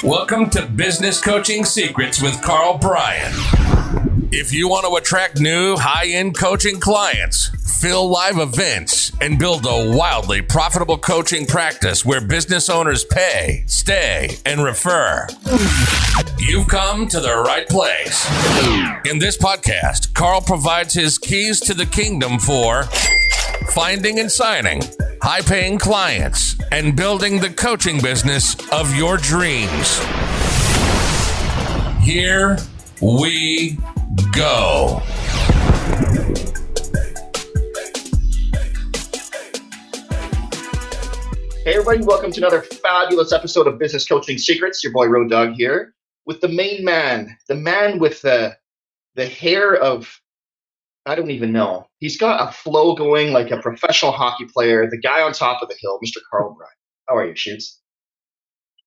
Welcome to Business Coaching Secrets with Karl Bryan. If you want to attract new high-end coaching clients, fill live events, and build a wildly profitable coaching practice where business owners pay, stay, and refer, you've come to the right place. In this podcast, Karl provides his keys to the kingdom for finding and signing high-paying clients and building the coaching business of your dreams. Here we go. Hey everybody, welcome to another fabulous episode of Business Coaching Secrets. Your boy Road Dogg here with the main man, the man with the hair of, I don't even know. He's got a flow going like a professional hockey player, the guy on top of the hill, Mr. Karl Bryan. How are you, Shoots?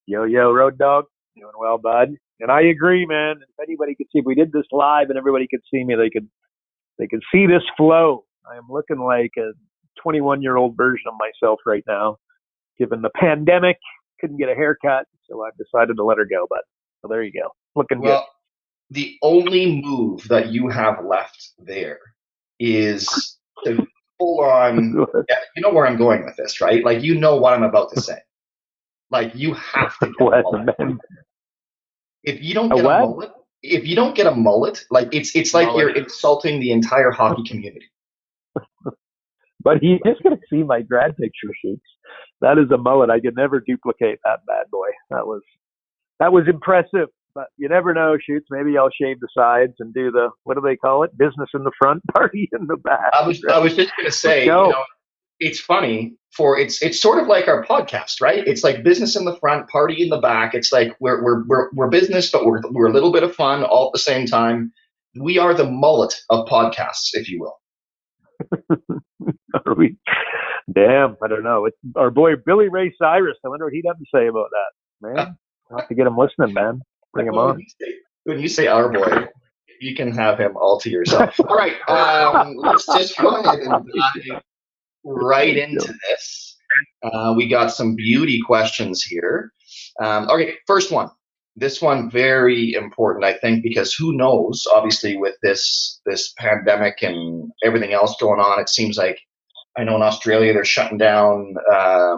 Yo, Road Dogg. Doing well, bud. And I agree, man. If anybody could see, if we did this live and everybody could see me, they could see this flow. I am looking like a 21-year-old version of myself right now. Given the pandemic, couldn't get a haircut, so I've decided to let her go. But so there you go. Looking good. The only move that you have left there is to full on. Yeah, you know where I'm going with this, right? Like, you know what I'm about to say. Like, you have to get a mullet. If you don't get a mullet, like it's like you're insulting the entire hockey community. But you just got to see my grad picture sheets. That is a mullet. I could never duplicate that bad boy. That was impressive. But you never know, Shoots. Maybe I'll shave the sides and do the, what do they call it? Business in the front, party in the back. I was just gonna say, it's funny it's sort of like our podcast, right? It's like business in the front, party in the back. It's like we're business, but we're a little bit of fun all at the same time. We are the mullet of podcasts, if you will. Are we? Damn, I don't know. It's our boy Billy Ray Cyrus. I wonder what he'd have to say about that, man. I'll have to get him listening, man. Bring him on. When you say our boy, you can have him all to yourself. All right, let's just go ahead and dive right into this. We got some beauty questions here. Okay, first one. This one very important, I think, because who knows? Obviously, with this pandemic and everything else going on, it seems like, I know in Australia they're shutting down. I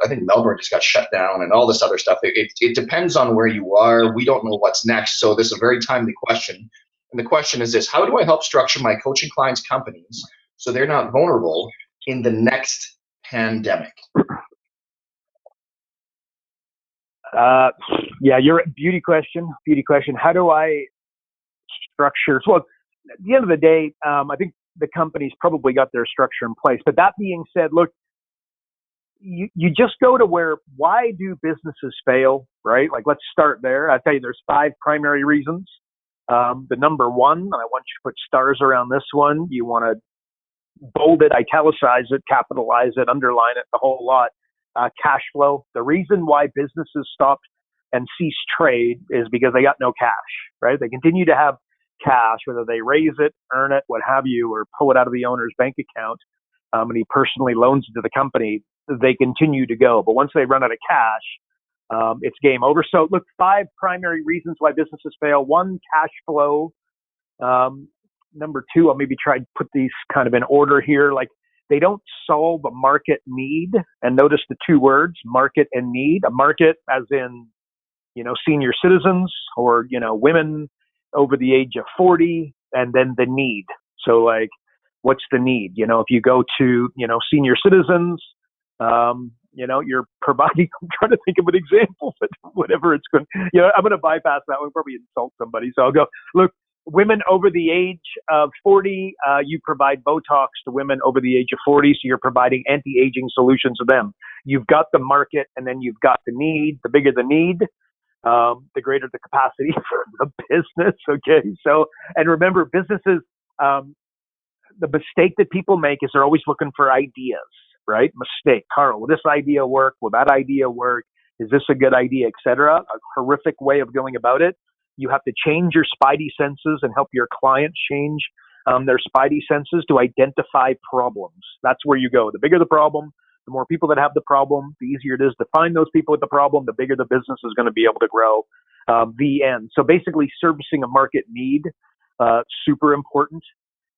think Melbourne just got shut down and all this other stuff. It depends on where you are. We don't know what's next, so this is a very timely question. And the question is this: how do I help structure my coaching clients' companies so they're not vulnerable in the next pandemic? You're beauty question. How do I structure? Well, at the end of the day, I think the company's probably got their structure in place. But that being said, look, you just go to why do businesses fail, right? Like, let's start there. I tell you, there's 5 primary reasons. The number one, and I want you to put stars around this one. You want to bold it, italicize it, capitalize it, underline it, the whole lot. Cash flow. The reason why businesses stopped and ceased trade is because they got no cash, right? They continue to have cash, whether they raise it, earn it, what have you, or pull it out of the owner's bank account, and he personally loans it to the company, they continue to go. But once they run out of cash, it's game over. So look, 5 primary reasons why businesses fail. 1, cash flow. Number 2, I'll maybe try to put these kind of in order here. Like, they don't solve a market need. And notice the 2 words, market and need. A market as in, senior citizens or, women over the age of 40, and then the need. So like, what's the need? If you go to, senior citizens, you're providing, I'm trying to think of an example, but whatever it's going, I'm going to bypass that one, probably insult somebody. So I'll go, look, women over the age of 40, you provide Botox to women over the age of 40, so you're providing anti-aging solutions to them. You've got the market, and then you've got the need. The bigger the need, the greater the capacity for the business. Okay. So, and remember, businesses, the mistake that people make is they're always looking for ideas, right? Mistake. Karl, will this idea work? Will that idea work? Is this a good idea, etc.? A horrific way of going about it. You have to change your spidey senses and help your clients change their spidey senses to identify problems. That's where you go. The bigger the problem, The more people that have the problem, the easier it is to find those people with the problem, the bigger the business is going to be able to grow. The end. So basically servicing a market need, super important.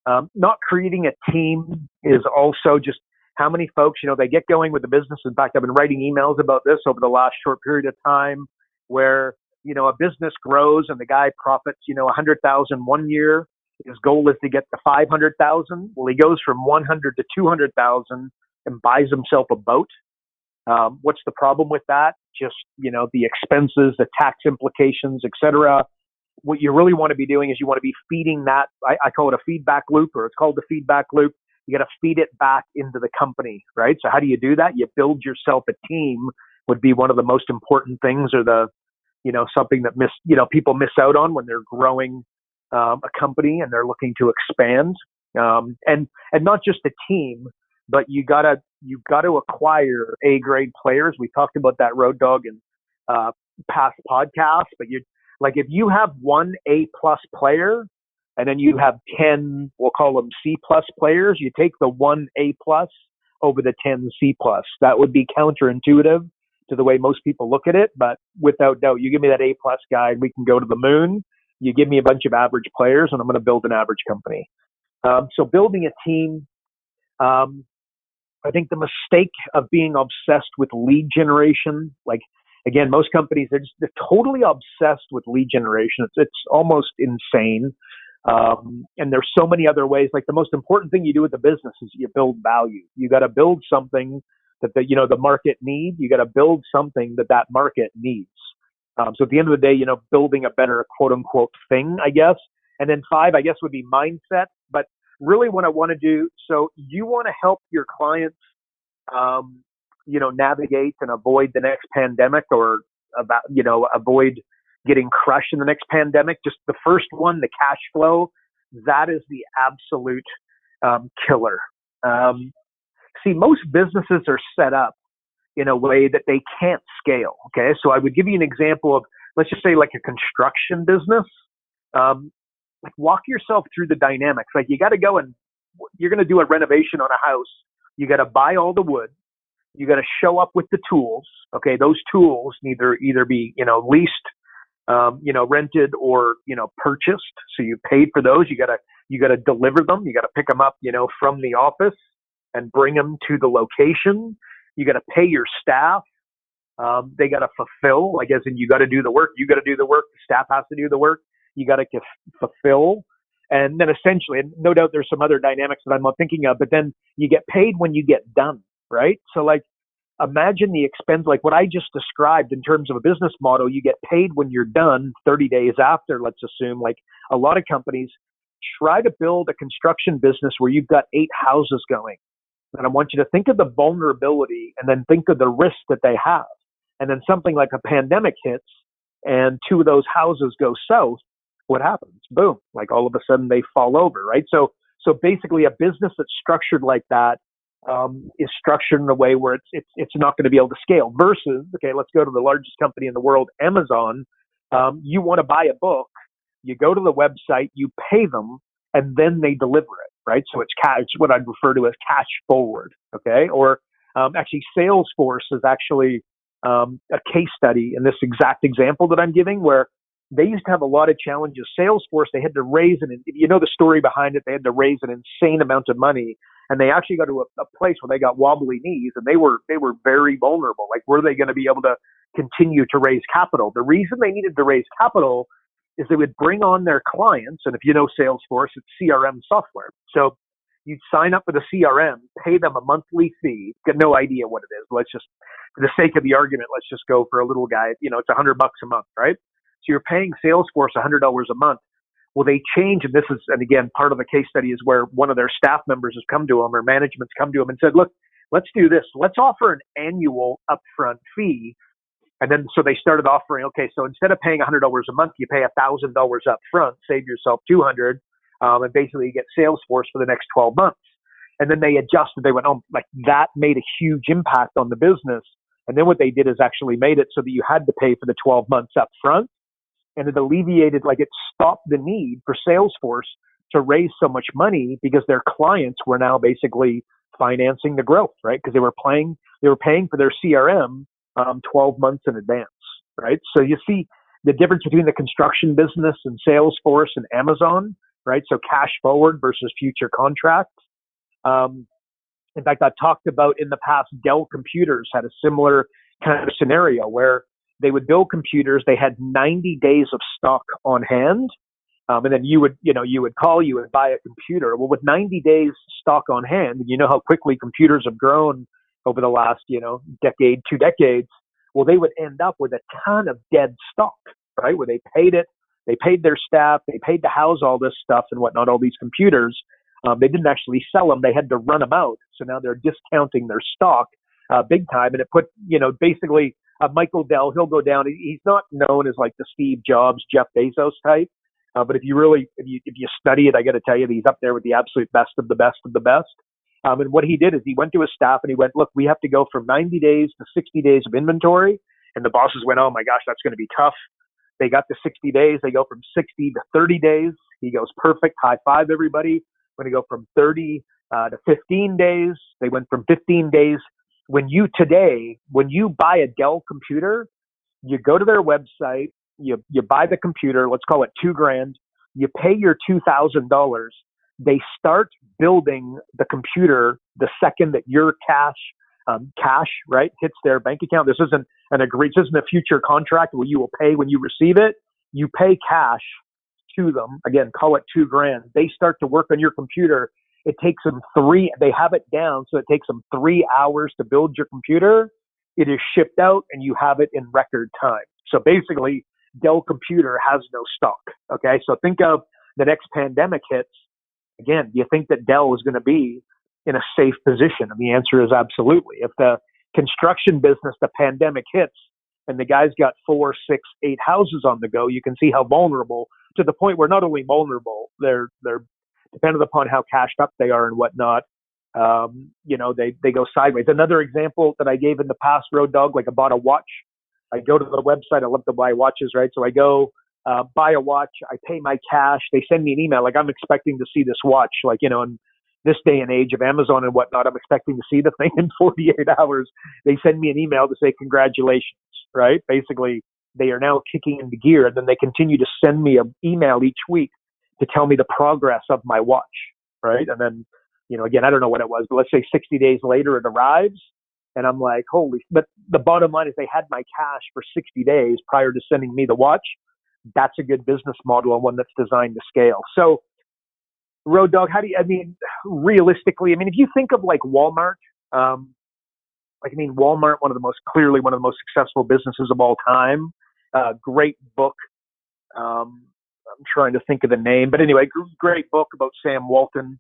Not creating a team is also just how many folks, they get going with the business. In fact, I've been writing emails about this over the last short period of time where, a business grows and the guy profits, 100,000 one year. His goal is to get to 500,000. Well, he goes from 100 to 200,000 and buys himself a boat. What's the problem with that? Just, the expenses, the tax implications, etc. What you really want to be doing is you want to be feeding that. I call it a feedback loop, or it's called the feedback loop. You got to feed it back into the company, right? So how do you do that? You build yourself a team would be one of the most important things, or the, something that people miss out on when they're growing a company and they're looking to expand. And not just a team, but you've got to acquire A grade players. We talked about that road dog in past podcasts, but if you have one A+ player and then you have 10, we'll call them C+ players, you take the one A+ over the 10 C+. That would be counterintuitive to the way most people look at it, but without doubt, you give me that A+ guy and we can go to the moon. You give me a bunch of average players and I'm going to build an average company. So building a team, I think the mistake of being obsessed with lead generation, again, most companies, they're totally obsessed with lead generation. It's almost insane. And there's so many other ways. The most important thing you do with the business is you build value. You got to build something that the market needs. You got to build something that market needs. So at the end of the day, building a better quote unquote thing, I guess. And then 5, I guess, would be mindset. But really what I want to do, so you want to help your clients, navigate and avoid the next pandemic, or avoid getting crushed in the next pandemic. Just the first one, the cash flow, that is the absolute killer. See, most businesses are set up in a way that they can't scale. Okay. So I would give you an example of, let's just say a construction business. Walk yourself through the dynamics. You got to go and you're going to do a renovation on a house. You got to buy all the wood. You got to show up with the tools. Okay. Those tools either be, leased, rented or, purchased. So you paid for those. You got to deliver them. You got to pick them up, from the office and bring them to the location. You got to pay your staff. They got to fulfill, as in you got to do the work. You got to do the work. The staff has to do the work. You got to fulfill. And then essentially, and no doubt there's some other dynamics that I'm not thinking of, but then you get paid when you get done, right? So imagine the expense, what I just described in terms of a business model. You get paid when you're done 30 days after, let's assume. A lot of companies try to build a construction business where you've got 8 houses going. And I want you to think of the vulnerability and then think of the risk that they have. And then something like a pandemic hits and 2 of those houses go south. What happens? Boom. All of a sudden they fall over, right? So basically a business that's structured like that is structured in a way where it's not going to be able to scale versus, okay, let's go to the largest company in the world, Amazon. You want to buy a book, you go to the website, you pay them, and then they deliver it, right? So it's cash, what I'd refer to as cash forward, okay? Or actually Salesforce is actually a case study in this exact example that I'm giving, where they used to have a lot of challenges. Salesforce, they had to raise the story behind it, they had to raise an insane amount of money. And they actually got to a place where they got wobbly knees, and they were very vulnerable. Were they going to be able to continue to raise capital? The reason they needed to raise capital is they would bring on their clients. And if you know Salesforce, it's CRM software. So you'd sign up with a CRM, pay them a monthly fee, got no idea what it is. Let's just, for the sake of the argument, let's just go for a little guy. It's $100 a month, right? So you're paying Salesforce $100 a month. Well, they change, and again, part of the case study is where one of their staff members has come to them, or management's come to them and said, look, let's do this. Let's offer an annual upfront fee. And then, so they started offering, okay, so instead of paying $100 a month, you pay $1,000 up front, save yourself $200, and basically you get Salesforce for the next 12 months. And then they adjusted. They went, that made a huge impact on the business. And then what they did is actually made it so that you had to pay for the 12 months up front. And it alleviated, it stopped the need for Salesforce to raise so much money, because their clients were now basically financing the growth, right? Because they were paying for their CRM 12 months in advance, right? So you see the difference between the construction business and Salesforce and Amazon, right? So cash forward versus future contracts. In fact, I've talked about in the past, Dell Computers had a similar kind of scenario where they would build computers. They had 90 days of stock on hand. And then you would buy a computer. Well, with 90 days stock on hand, you know how quickly computers have grown over the last, decade, 2 decades. Well, they would end up with a ton of dead stock, right? Where they paid their staff, they paid to house all this stuff and whatnot, all these computers. They didn't actually sell them. They had to run them out. So now they're discounting their stock big time. And it put, basically Michael Dell, he'll go down. He's not known as like the Steve Jobs, Jeff Bezos type. But if you study it, I got to tell you, he's up there with the absolute best of the best of the best. And what he did is he went to his staff and he went, look, we have to go from 90 days to 60 days of inventory. And the bosses went, oh my gosh, that's going to be tough. They got to 60 days. They go from 60 to 30 days. He goes, perfect. High five, everybody. We're going to go from 30 to 15 days. They went from 15 days. When you buy a Dell computer, you go to their website, you buy the computer, let's call it $2,000. You pay your $2,000. They start building the computer the second that your cash, right, hits their bank account. This isn't this isn't a future contract where you will pay when you receive it. You pay cash to them. Again, call it $2,000. They start to work on your computer. It takes them they have it down, so it takes them 3 hours to build your computer. It is shipped out and you have it in record time. So basically, Dell Computer has no stock. Okay. So think of the next pandemic hits. Again, do you think that Dell is going to be in a safe position? And the answer is absolutely. If the construction business, the pandemic hits and the guy's got 4, 6, 8 houses on the go, you can see how vulnerable, to the point where not only vulnerable, they're dependent upon how cashed up they are and whatnot. They go sideways. Another example that I gave in the past, Road Dog, like I bought a watch. I go to the website. I love to buy watches, right? So I go buy a watch. I pay my cash. They send me an email. Like, I'm expecting to see this watch, in this day and age of Amazon and whatnot, I'm expecting to see the thing in 48 hours. They send me an email to say, congratulations, right? Basically, they are now kicking into gear. And then they continue to send me an email each week to tell me the progress of my watch, right? And then, again, I don't know what it was, but let's say 60 days later it arrives. And I'm like, but the bottom line is they had my cash for 60 days prior to sending me the watch. That's a good business model and one that's designed to scale. So, Road Dog, realistically, if you think of like Walmart, Walmart, one of the most successful businesses of all time, great book. I'm trying to think of the name, but anyway, great book about Sam Walton,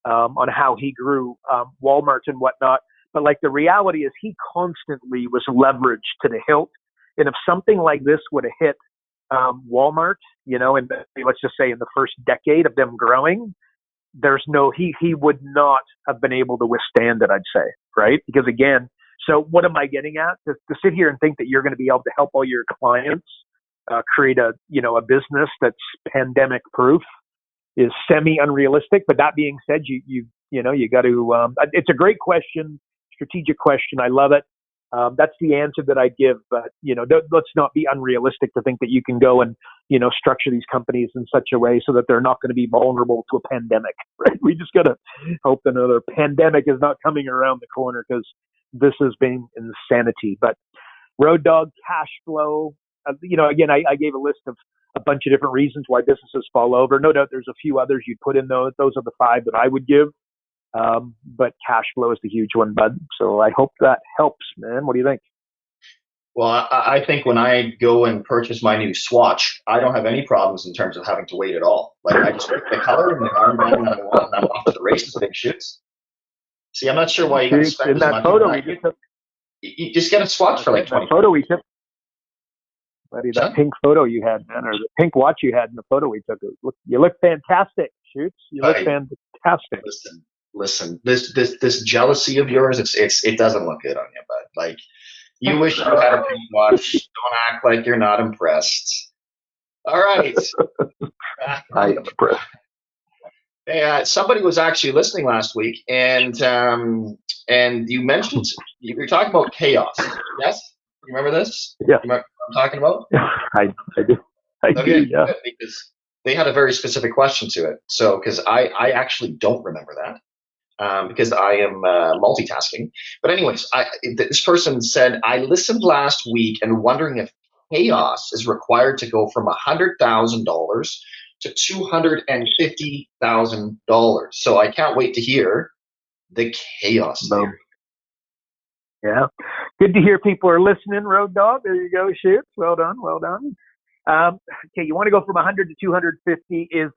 on how he grew Walmart and whatnot. But like the reality is he constantly was leveraged to the hilt. And if something like this would have hit Walmart, and let's just say in the first decade of them growing, he would not have been able to withstand it, I'd say, right? Because again, so what am I getting at? To sit here and think that you're going to be able to help all your clients create a business that's pandemic proof is semi-unrealistic. But that being said, you got to, it's a great question. Strategic question. I love it. That's the answer that I give. But, let's not be unrealistic to think that you can go and, structure these companies in such a way so that they're not going to be vulnerable to a pandemic, right? We just got to hope that another pandemic is not coming around the corner, because this has been insanity. But Road Dog, cash flow, again, I gave a list of a bunch of different reasons why businesses fall over. No doubt there's a few others you'd put in those. Those are the 5 that I would give. But cash flow is the huge one, bud. So I hope that helps, man. What do you think? Well, I think when I go and purchase my new Swatch, I don't have any problems in terms of having to wait at all. Like, I just pick the color and the armband that I want, and I'm off to the races, big shoots. See, I'm not sure why you got to spend as much on that. You just get a Swatch for like 20. Photo we took, buddy, that pink photo you had, man, or the pink watch you had in the photo we took. You look fantastic, Shoots. You look fantastic. Listen, this jealousy of yours, it doesn't look good on you, bud. Like, you wish you had a pink watch. Don't act like you're not impressed. All right. I am impressed. Hey, somebody was actually listening last week, and you mentioned you were talking about chaos. Yes, you remember this? Yeah. You remember what I'm talking about? I do. I do. Okay, Yeah. good, because they had a very specific question to it. So, because I actually don't remember that. Because I am multitasking. But anyways, this person said, I listened last week and wondering if chaos is required to go from $100,000 to $250,000. So I can't wait to hear the chaos Boom. theory. Yeah. Good to hear people are listening, Road Dog. There you go, Shoots. Well done. Well done. Okay, you want to go from 100 to 250. Is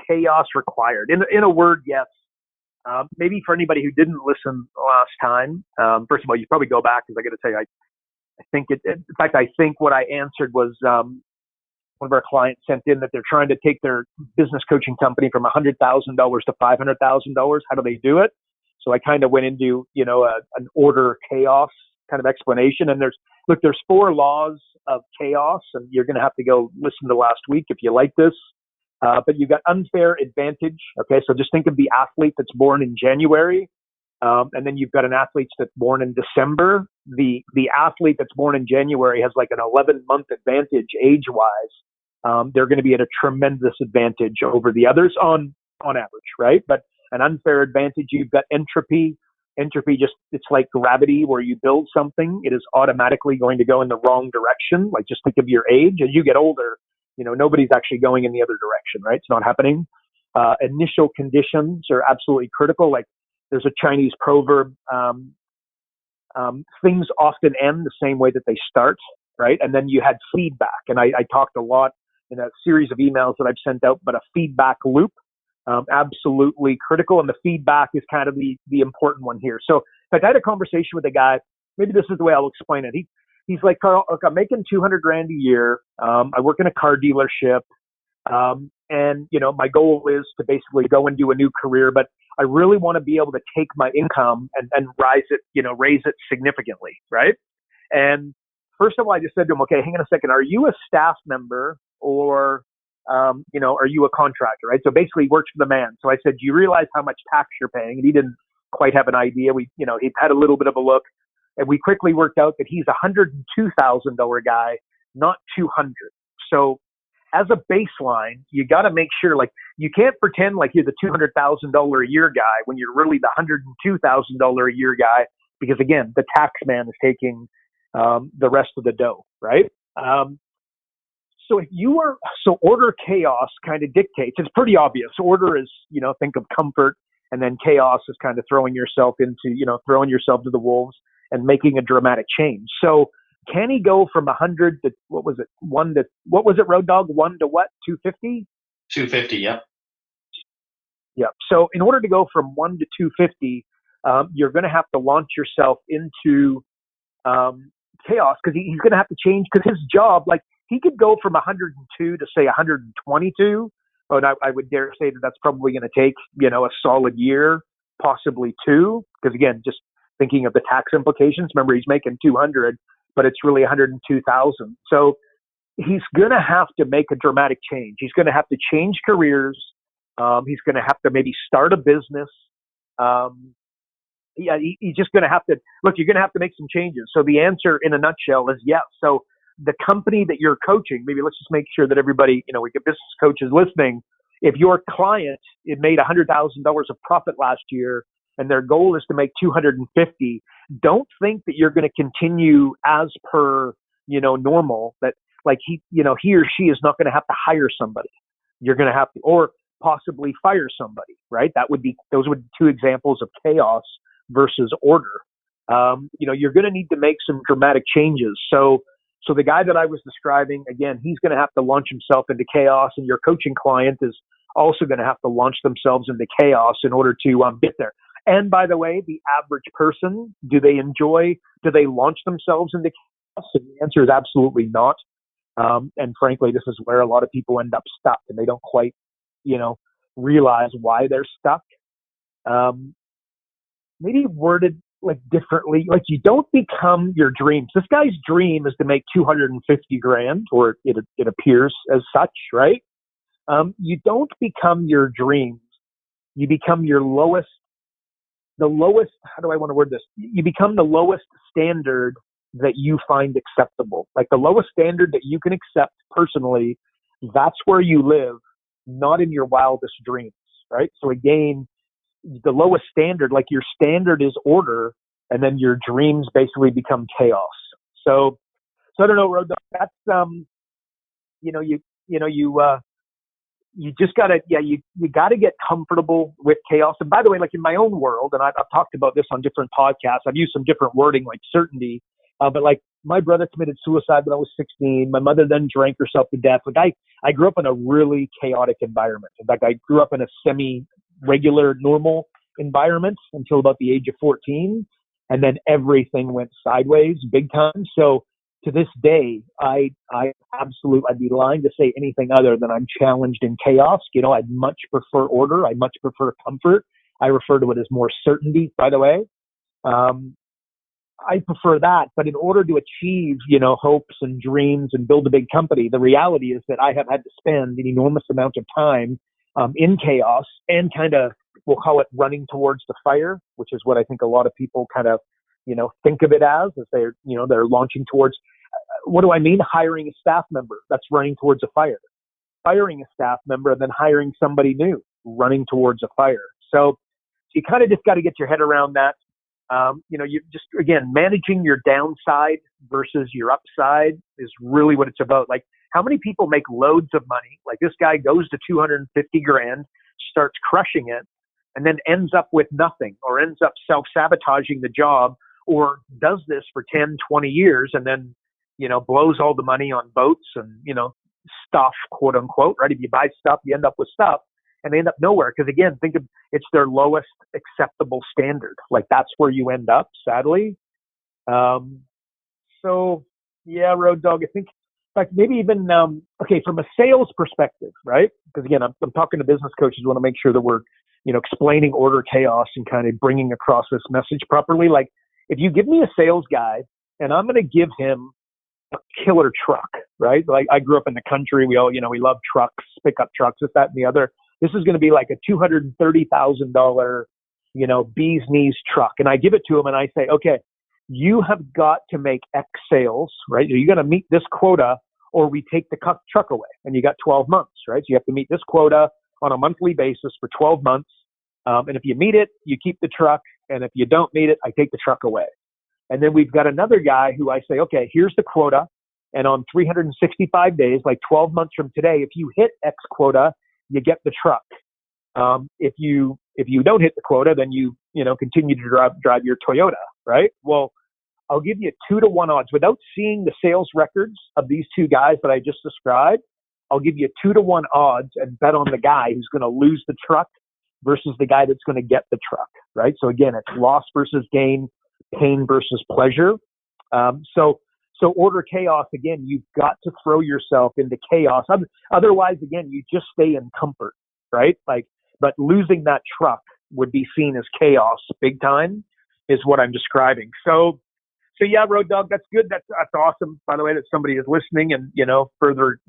chaos required? In a word, yes. Maybe for anybody who didn't listen last time, first of all, you probably go back because I got to tell you, I think in fact, I think what I answered was one of our clients sent in that they're trying to take their business coaching company from $100,000 to $500,000. How do they do it? So I kind of went into, an order chaos kind of explanation. And there's 4 laws of chaos, and you're going to have to go listen to last week if you like this. But you've got unfair advantage. Okay, so just think of the athlete that's born in January, and then you've got an athlete that's born in December. The athlete that's born in January has like an 11-month advantage age-wise. They're going to be at a tremendous advantage over the others on average, right? But an unfair advantage, you've got entropy. Entropy it's like gravity, where you build something, it is automatically going to go in the wrong direction. Like, just think of your age. As you get older, nobody's actually going in the other direction, right? It's not happening. Initial conditions are absolutely critical. Like, there's a Chinese proverb, things often end the same way that they start, right? And then you had feedback. And I talked a lot in a series of emails that I've sent out, but a feedback loop, absolutely critical. And the feedback is kind of the important one here. So in fact, I had a conversation with a guy, maybe this is the way I'll explain it. He's like, Karl, look, I'm making $200,000 a year. I work in a car dealership. And my goal is to basically go and do a new career, but I really want to be able to take my income and raise it significantly. Right. And first of all, I just said to him, okay, hang on a second. Are you a staff member or, are you a contractor? Right. So basically he works for the man. So I said, do you realize how much tax you're paying? And he didn't quite have an idea. He'd had a little bit of a look, and we quickly worked out that he's $102,000 guy, not 200. So as a baseline, you got to make sure, like, you can't pretend like you're the $200,000 a year guy when you're really the $102,000 a year guy, because again, the tax man is taking the rest of the dough, right? So order chaos kind of dictates. It's pretty obvious. Order is, think of comfort, and then chaos is kind of throwing yourself to the wolves and making a dramatic change. So can he go from 100 to, what was it, Road Dog? 1 to what? 250? 250, yeah. Yeah. So in order to go from 1 to 250, you're going to have to launch yourself into chaos, because he's going to have to change, because his job, like, he could go from 102 to say 122. And I would dare say that that's probably going to take, a solid year, possibly 2, because again, just thinking of the tax implications, remember, he's making 200, but it's really 102,000. So he's going to have to make a dramatic change. He's going to have to change careers. He's going to have to maybe start a business. He's just going to have to look. You're going to have to make some changes. So the answer, in a nutshell, is yes. So the company that you're coaching, maybe let's just make sure that everybody, we get business coaches listening. If your client made $100,000 of profit last year, and their goal is to make 250, don't think that you're going to continue as per, normal, that like he or she is not going to have to hire somebody. You're going to have to, or possibly fire somebody, right? Those would be 2 examples of chaos versus order. You're going to need to make some dramatic changes. So the guy that I was describing, again, he's going to have to launch himself into chaos, and your coaching client is also going to have to launch themselves into chaos in order to get there. And by the way, the average person, do they launch themselves into chaos? And the answer is absolutely not. And frankly, this is where a lot of people end up stuck, and they don't quite, realize why they're stuck. Maybe worded like differently, like, you don't become your dreams. This guy's dream is to make 250 grand, or it appears as such, right? You don't become your dreams you become the lowest, how do I want to word this? You become the lowest standard that you find acceptable. Like the lowest standard that you can accept personally, that's where you live, not in your wildest dreams, right? So again, the lowest standard, like your standard is order, and then your dreams basically become chaos. So I don't know, Road Dogg, that's, you know, you just gotta, you gotta get comfortable with chaos. And by the way, like in my own world, and I've talked about this on different podcasts, I've used some different wording like certainty, but like my brother committed suicide when I was 16. My mother then drank herself to death. Like I grew up in a really chaotic environment. In fact, I grew up in a semi-regular, normal environment until about the age of 14. And then everything went sideways big time. So to this day, I'd be lying to say anything other than I'm challenged in chaos. You know, I'd much prefer order. I much prefer comfort. I refer to it as more certainty, by the way. I prefer that. But in order to achieve, you know, hopes and dreams and build a big company, the reality is that I have had to spend an enormous amount of time in chaos and kind of, we'll call it running towards the fire, which is what I think a lot of people kind of, you know, think of it as they're, you know, they're launching towards. What do I mean? Hiring a staff member, that's running towards a fire. Firing a staff member and then hiring somebody new, running towards a fire. So you kind of just got to get your head around that. You know, you just, again, managing your downside versus your upside is really what it's about. Like, how many people make loads of money? Like this guy goes to 250 grand, starts crushing it, and then ends up with nothing, or ends up self-sabotaging the job, or does this for 10, 20 years and then, you know, blows all the money on boats and, you know, stuff, quote unquote, right? If you buy stuff, you end up with stuff, and they end up nowhere. Because again, think of, it's their lowest acceptable standard. Like that's where you end up, sadly. So yeah, Road Dogg, I think, like maybe even, okay, from a sales perspective, right? Because again, I'm talking to business coaches, want to make sure that we're, you know, explaining order chaos and kind of bringing across this message properly. Like if you give me a sales guy and I'm going to give him a killer truck, right? Like I grew up in the country. We all, you know, we love trucks, pickup trucks, this, that, and the other. This is going to be like a $230,000, you know, bee's knees truck. And I give it to him and I say, okay, you have got to make X sales, right? You're going to meet this quota or we take the truck away. And you got 12 months, right? So you have to meet this quota on a monthly basis for 12 months. And if you meet it, you keep the truck. And if you don't meet it, I take the truck away. And then we've got another guy who I say, okay, here's the quota. And on 365 days, like 12 months from today, if you hit X quota, you get the truck. If you don't hit the quota, then you know, continue to drive your Toyota, right? Well, I'll give you 2-to-1 odds without seeing the sales records of these two guys that I just described. I'll give you 2-to-1 odds and bet on the guy who's going to lose the truck versus the guy that's going to get the truck, right? So again, it's loss versus gain, pain versus pleasure. So order chaos, again, you've got to throw yourself into chaos. Otherwise, again, you just stay in comfort, right? Like, but losing that truck would be seen as chaos big time is what I'm describing. So yeah, Road Dogg, that's good. That's awesome. By the way, that somebody is listening and, you know, further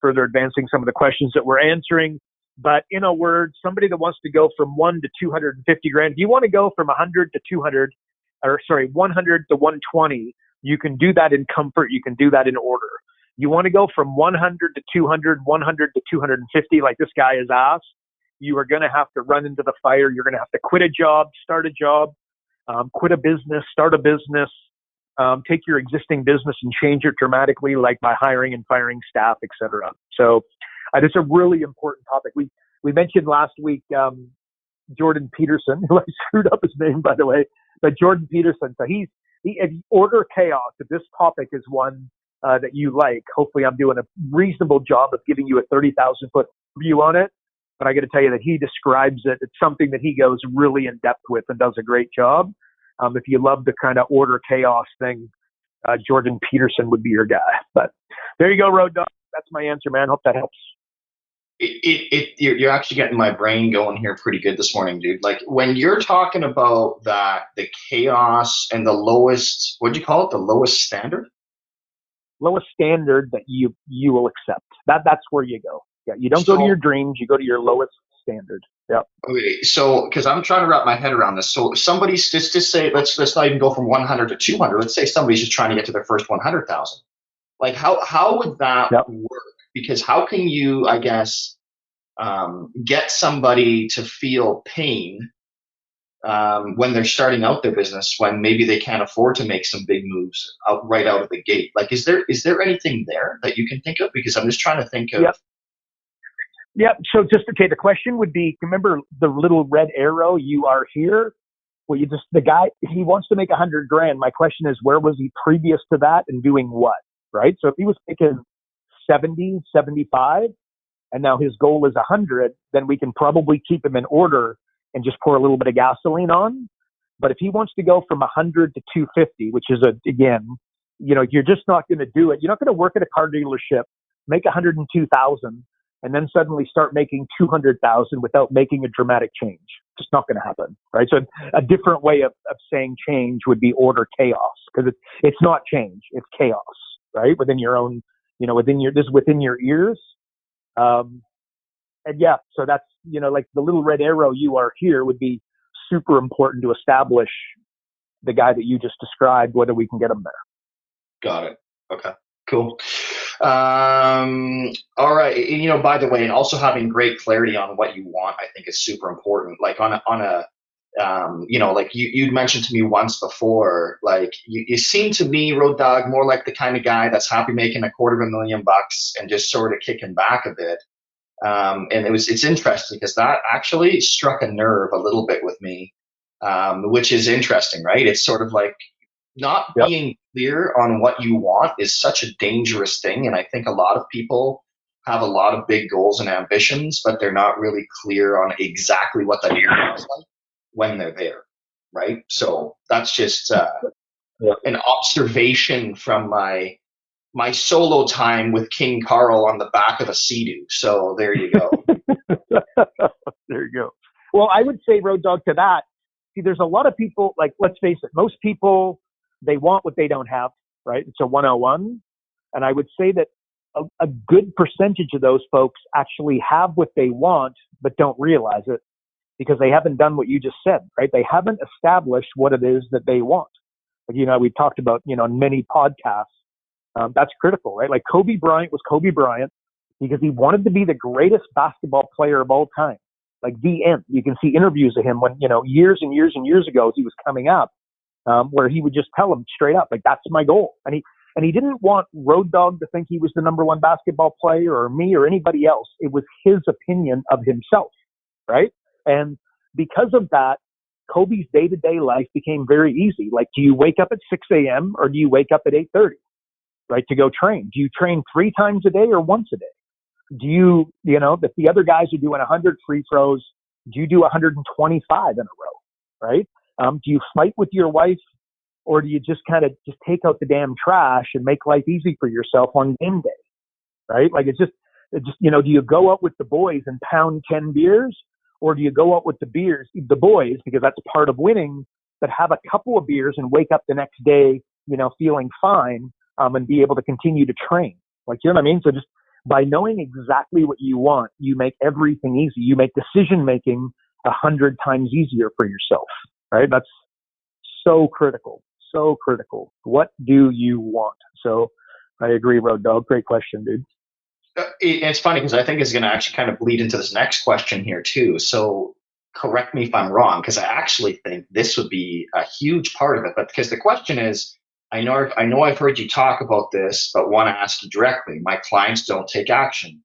advancing some of the questions that we're answering. But in a word, somebody that wants to go from 1 to 250 grand, if you want to go from 100 to 200, 100 to 120, you can do that in comfort. You can do that in order. You want to go from 100 to 200, 100 to 250, like this guy has asked, you are going to have to run into the fire. You're going to have to quit a job, start a job, quit a business, start a business, take your existing business and change it dramatically, like by hiring and firing staff, etc. So it's a really important topic. We mentioned last week Jordan Peterson, who I screwed up his name, by the way, but Jordan Peterson. So if you order chaos, if this topic is one that you like, hopefully I'm doing a reasonable job of giving you a 30,000 foot view on it. But I got to tell you that he describes it. It's something that he goes really in depth with and does a great job. If you love the kind of order chaos thing, Jordan Peterson would be your guy. But there you go, Road Dogg. That's my answer, man. Hope that helps. You're actually getting my brain going here pretty good this morning, dude. Like when you're talking about the chaos and the lowest, what'd you call it? The lowest standard? Lowest standard that you will accept. That's where you go. Yeah, you don't go to your dreams. You go to your lowest standard. Yeah. Okay, so because I'm trying to wrap my head around this, so somebody's just say let's not even go from 100 to 200. Let's say somebody's just trying to get to their first 100,000. Like how would that work? Because how can you, I guess, get somebody to feel pain when they're starting out their business, when maybe they can't afford to make some big moves right out of the gate? Like, is there anything there that you can think of? Because I'm just trying to think of. Yeah. So the question would be, remember the little red arrow, you are here? Well, the guy, he wants to make 100 grand. My question is, where was he previous to that and doing what? Right. So if he was making 70, 75, and now his goal is 100, then we can probably keep him in order and just pour a little bit of gasoline on. But if he wants to go from 100 to 250, which is again, you're just not going to do it. You're not going to work at a car dealership, make 102,000, and then suddenly start making 200,000 without making a dramatic change. Just not going to happen, right? So a different way of saying change would be order chaos, because it's not change, it's chaos, right? Within your own, within your ears. And yeah, so that's, like the little red arrow, you are here, would be super important to establish the guy that you just described, whether we can get him there. Got it. Okay, cool. All right. By the way, and also having great clarity on what you want, I think is super important. Like on a like you'd mentioned to me once before, like you seem to me, Road Dog, more like the kind of guy that's happy making $250,000 and just sort of kicking back a bit. And it's interesting because that actually struck a nerve a little bit with me, which is interesting, right? It's sort of like not being clear on what you want is such a dangerous thing. And I think a lot of people have a lot of big goals and ambitions, but they're not really clear on exactly what that looks like when they're there, right? So that's just an observation from my solo time with King Karl on the back of a Sea-Doo. So there you go. There you go. Well, I would say, Road Dog, to that, see, there's a lot of people, like, let's face it, most people, they want what they don't have, right? It's a 101. And I would say that a good percentage of those folks actually have what they want, but don't realize it because they haven't done what you just said, right? They haven't established what it is that they want. Like, we've talked about, in many podcasts, that's critical, right? Like Kobe Bryant was Kobe Bryant because he wanted to be the greatest basketball player of all time. Like the end. You can see interviews of him when, years and years and years ago as he was coming up, where he would just tell them straight up, like, that's my goal. And he didn't want Road Dog to think he was the number one basketball player or me or anybody else. It was his opinion of himself, right? And because of that, Kobe's day-to-day life became very easy. Like, do you wake up at 6 a.m. or do you wake up at 8:30, right, to go train? Do you train 3 times a day or once a day? Do you, if the other guys are doing 100 free throws, do you do 125 in a row, right? Do you fight with your wife, or do you just kind of just take out the damn trash and make life easy for yourself on game day, right? Like it's just, do you go out with the boys and pound 10 beers, or do you go out with the boys, because that's part of winning, but have a couple of beers and wake up the next day, feeling fine, and be able to continue to train? Like, you know what I mean? So just by knowing exactly what you want, you make everything easy. You make decision making 100 times easier for yourself, right? That's so critical. So critical. What do you want? So I agree, Road Dog. Great question, dude. It's funny because I think it's going to actually kind of bleed into this next question here too. So correct me if I'm wrong, because I actually think this would be a huge part of it. But because the question is, I know I've heard you talk about this, but want to ask you directly. My clients don't take action.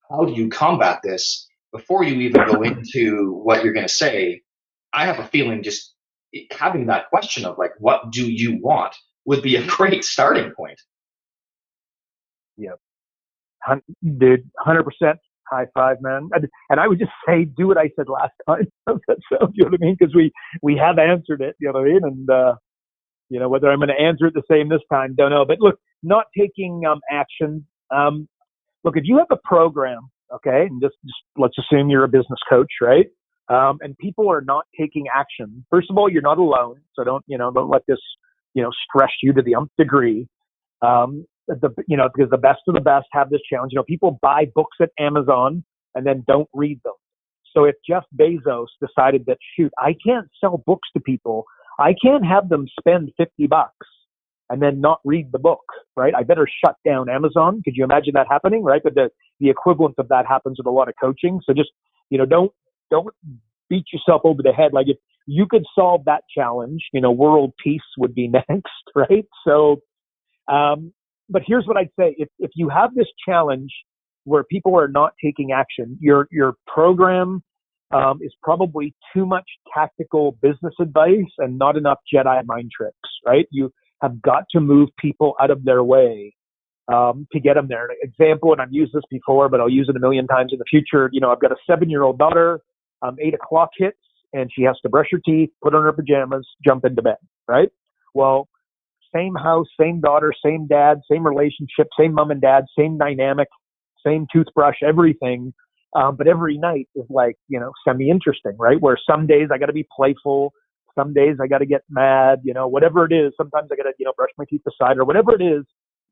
How do you combat this? Before you even go into what you're going to say, I have a feeling just having that question of like, what do you want, would be a great starting point. Yeah. Dude, 100% high five, man. And I would just say, do what I said last time. So, you know what I mean? Because we have answered it, you know what I mean? And, whether I'm going to answer it the same this time, don't know. But look, not taking action. Look, if you have a program, okay, and just let's assume you're a business coach, right? And people are not taking action. First of all, you're not alone. So don't let this, stress you to the nth degree. Because the best of the best have this challenge. People buy books at Amazon and then don't read them. So if Jeff Bezos decided that, shoot, I can't sell books to people, I can't have them spend $50 and then not read the book, right? I better shut down Amazon. Could you imagine that happening, right? But the equivalent of that happens with a lot of coaching. So just, don't beat yourself over the head. Like if you could solve that challenge, world peace would be next, right? So, but here's what I'd say. If you have this challenge where people are not taking action, your program is probably too much tactical business advice and not enough Jedi mind tricks, right? You have got to move people out of their way to get them there. An example, and I've used this before, but I'll use it a million times in the future. I've got a 7-year-old daughter. 8 o'clock hits and she has to brush her teeth, put on her pajamas, jump into bed, right? Well, same house, same daughter, same dad, same relationship, same mom and dad, same dynamic, same toothbrush, everything. But every night is like, semi-interesting, right? Where some days I got to be playful. Some days I got to get mad, whatever it is. Sometimes I got to, brush my teeth aside or whatever it is.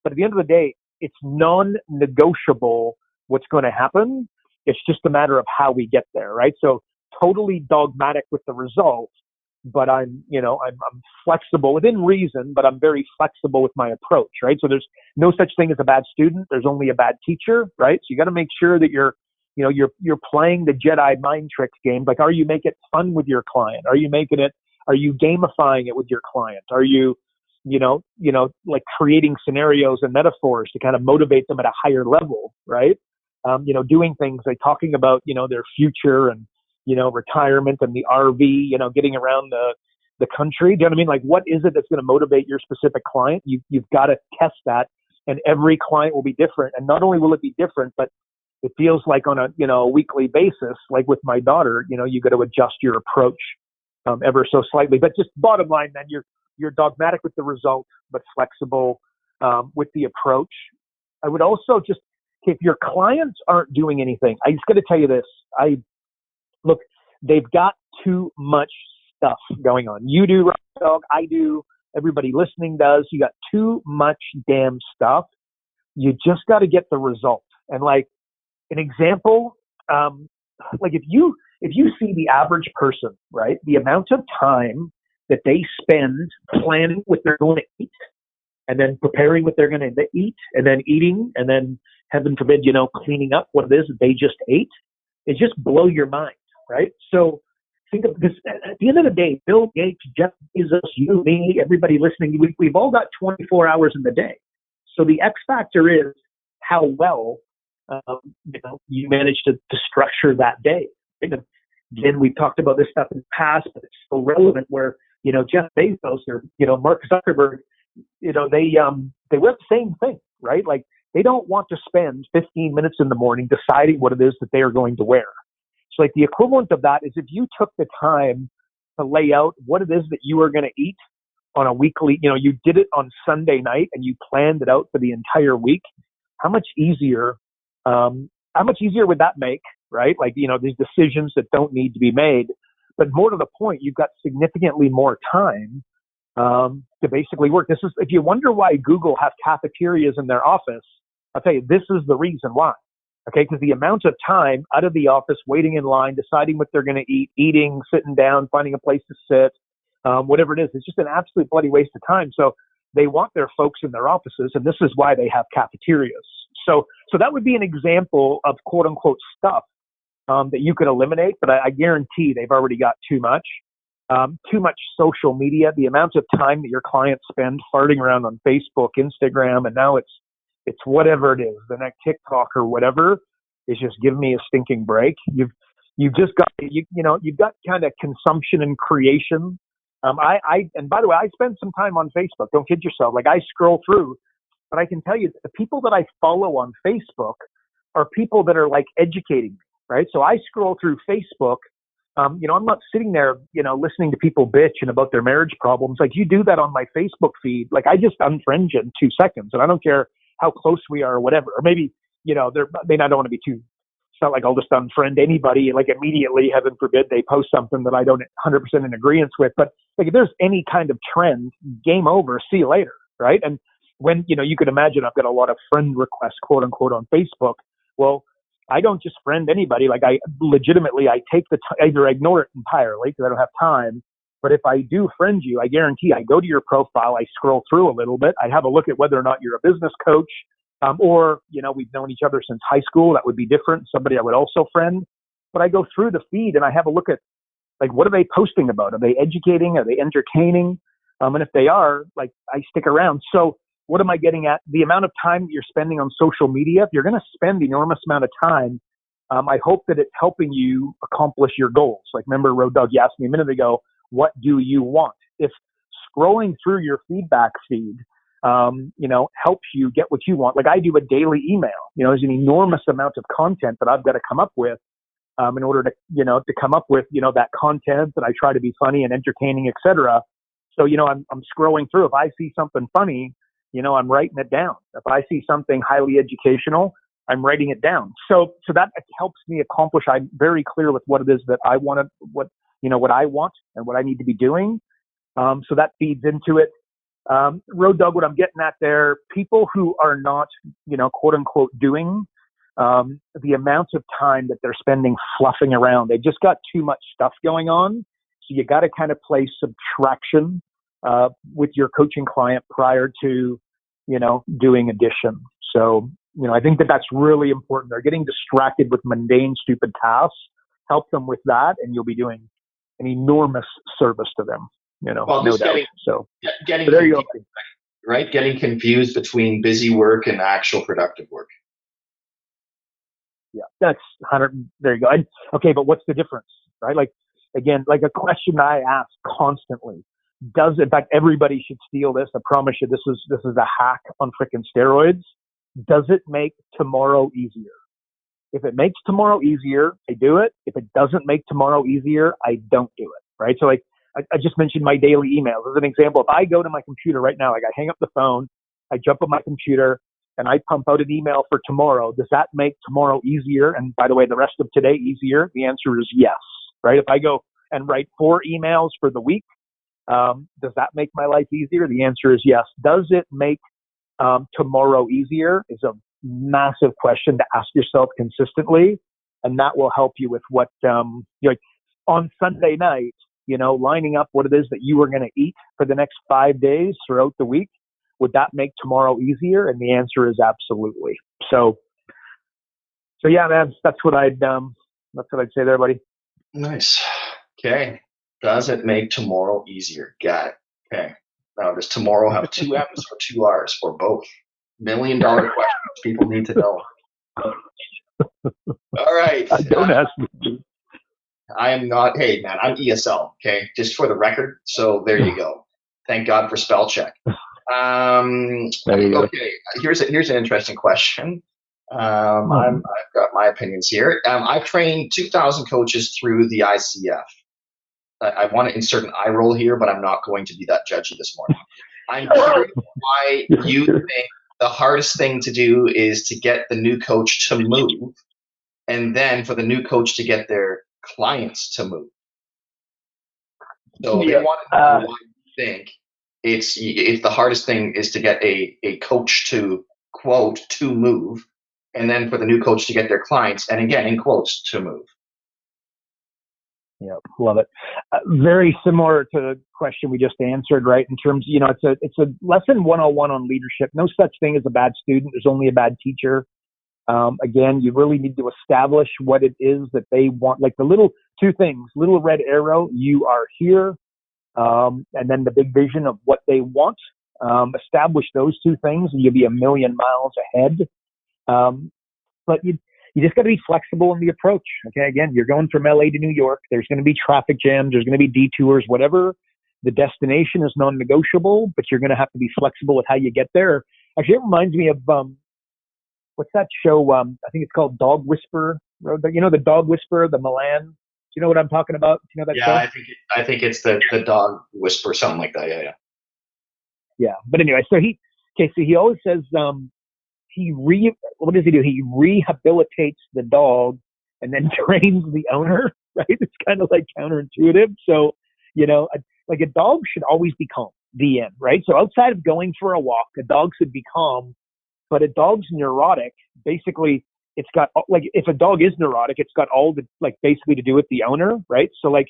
But at the end of the day, it's non-negotiable what's going to happen. It's just a matter of how we get there, right? So totally dogmatic with the result, but I'm flexible within reason, but I'm very flexible with my approach, right? So there's no such thing as a bad student. There's only a bad teacher, right? So you got to make sure that you're playing the Jedi mind tricks game. Like, are you making it fun with your client? Are you gamifying it with your client? Are you, like creating scenarios and metaphors to kind of motivate them at a higher level, right? Doing things like talking about, their future and, retirement and the RV, getting around the country. Do you know what I mean? Like, what is it that's going to motivate your specific client? You've got to test that, and every client will be different. And not only will it be different, but it feels like on a weekly basis, like with my daughter, you got to adjust your approach ever so slightly. But just bottom line, then you're dogmatic with the result, but flexible with the approach. I would also just, if your clients aren't doing anything, I just got to tell you this. Look, they've got too much stuff going on. You do, Rock Dog. I do. Everybody listening does. You got too much damn stuff. You just got to get the result. And like an example, like if you see the average person, right, the amount of time that they spend planning what they're going to eat, and then preparing what they're going to eat, and then eating, and then heaven forbid, cleaning up what it is that they just ate, it just blow your mind, right? So think of this. At the end of the day, Bill Gates, Jeff Bezos, you, me, everybody listening, we've all got 24 hours in the day. So the X factor is how well you manage to structure that day. Again, we've talked about this stuff in the past, but it's so relevant where, Jeff Bezos or, Mark Zuckerberg, they wear the same thing, right? Like they don't want to spend 15 minutes in the morning deciding what it is that they are going to wear. So like the equivalent of that is if you took the time to lay out what it is that you are going to eat on a weekly, you did it on Sunday night and you planned it out for the entire week, how much easier would that make, right? Like, these decisions that don't need to be made, but more to the point, you've got significantly more time to basically work. This is, if you wonder why Google have cafeterias in their office, I'll tell you, this is the reason why. Okay, because the amount of time out of the office, waiting in line, deciding what they're going to eat, eating, sitting down, finding a place to sit, whatever it is, it's just an absolute bloody waste of time. So they want their folks in their offices, and this is why they have cafeterias. So that would be an example of quote unquote stuff that you could eliminate, but I guarantee they've already got too much social media. The amount of time that your clients spend farting around on Facebook, Instagram, and now it's whatever it is, the next TikTok or whatever, is just give me a stinking break. You've just got you've got kind of consumption and creation. And by the way, I spend some time on Facebook. Don't kid yourself. Like I scroll through, but I can tell you the people that I follow on Facebook are people that are like educating me, right? So I scroll through Facebook. I'm not sitting there, listening to people bitching about their marriage problems. Like you do that on my Facebook feed. Like I just unfriend you in 2 seconds, and I don't care how close we are or whatever. Or maybe, I don't want to be too. It's not like I'll just unfriend anybody like immediately. Heaven forbid they post something that I don't 100% in agreement with. But like if there's any kind of trend, game over. See you later, right? And when you can imagine, I've got a lot of friend requests, quote unquote, on Facebook. Well, I don't just friend anybody. Like I take either ignore it entirely because I don't have time. But if I do friend you, I guarantee I go to your profile, I scroll through a little bit, I have a look at whether or not you're a business coach, or, we've known each other since high school. That would be different. Somebody I would also friend. But I go through the feed and I have a look at, like, what are they posting about? Are they educating? Are they entertaining? And if they are, like, I stick around. So what am I getting at? The amount of time that you're spending on social media, if you're going to spend an enormous amount of time, I hope that it's helping you accomplish your goals. Like, remember, Road Dog, you asked me a minute ago, what do you want? If scrolling through your feedback feed, helps you get what you want. Like I do a daily email, there's an enormous amount of content that I've got to come up with, in order to come up with, that content that I try to be funny and entertaining, etc. So, I'm scrolling through. If I see something funny, I'm writing it down. If I see something highly educational, I'm writing it down. So that helps me accomplish. I'm very clear with what it is that I want to, what I want and what I need to be doing. So that feeds into it. Road Dog, what I'm getting at there, people who are not, quote unquote doing, the amount of time that they're spending fluffing around, they just got too much stuff going on. So you got to kind of play subtraction, with your coaching client prior to, doing addition. So, I think that that's really important. They're getting distracted with mundane, stupid tasks. Help them with that, and you'll be doing an enormous service to them. Well, no just doubt. getting So there you go. right? Getting confused between busy work and actual productive work. Yeah, that's 100. There you go. Okay, but what's the difference, right? Like, again, like a question I ask constantly. In fact, everybody should steal this. I promise you, this is a hack on freaking steroids. Does it make tomorrow easier? If it makes tomorrow easier, I do it. If it doesn't make tomorrow easier, I don't do it, right? So like, I just mentioned my daily emails as an example. If I go to my computer right now, like I hang up the phone, I jump on my computer, and I pump out an email for tomorrow, does that make tomorrow easier? And by the way, the rest of today easier? The answer is yes, right? If I go and write 4 emails for the week, does that make my life easier? The answer is yes. Does it make tomorrow easier? Is a massive question to ask yourself consistently, and that will help you with what like on Sunday night, lining up what it is that you are going to eat for the next 5 days throughout the week. Would that make tomorrow easier? And the answer is absolutely. So yeah, man, that's what I'd say there, buddy. Nice. Okay. Does it make tomorrow easier? Got it. Okay. Now, does tomorrow have 2 M's or 2 R's or both? $1 million questions people need to know. All right. Don't ask me. I am not. Hey, man, I'm ESL. Okay, just for the record. So there you go. Thank God for spell check. There you go. Okay, here's an interesting question. I've got my opinions here. I've trained 2,000 coaches through the ICF. I want to insert an eye roll here, but I'm not going to be that judgy this morning. I'm curious why you think the hardest thing to do is to get the new coach to move, and then for the new coach to get their clients to move. So they want to know why you think it's the hardest thing is to get a coach to, quote, to move, and then for the new coach to get their clients, and again, in quotes, to move. Yeah, love it. Very similar to the question we just answered, right? In terms, it's a lesson 101 on leadership. No such thing as a bad student. There's only a bad teacher. Again, you really need to establish what it is that they want. Like the little 2 things, little red arrow, you are here. And then the big vision of what they want. Establish those 2 things and you'll be a million miles ahead. But you just got to be flexible in the approach. Okay. Again, you're going from LA to New York. There's going to be traffic jams. There's going to be detours, whatever. The destination is non-negotiable, but you're going to have to be flexible with how you get there. Actually, it reminds me of, what's that show? I think it's called Dog Whisperer. The Dog Whisperer, the Milan. Do you know what I'm talking about? Do you know that show? I think it's the Dog Whisperer, something like that. Yeah. Yeah. But anyway, so he always says, what does he do? He rehabilitates the dog and then trains the owner, right? It's kind of like counterintuitive. So, like a dog should always be calm, the end, right? So outside of going for a walk, a dog should be calm, but a dog's neurotic. Basically, it's got like, if a dog is neurotic, it's got all the, like, basically to do with the owner, right? So like,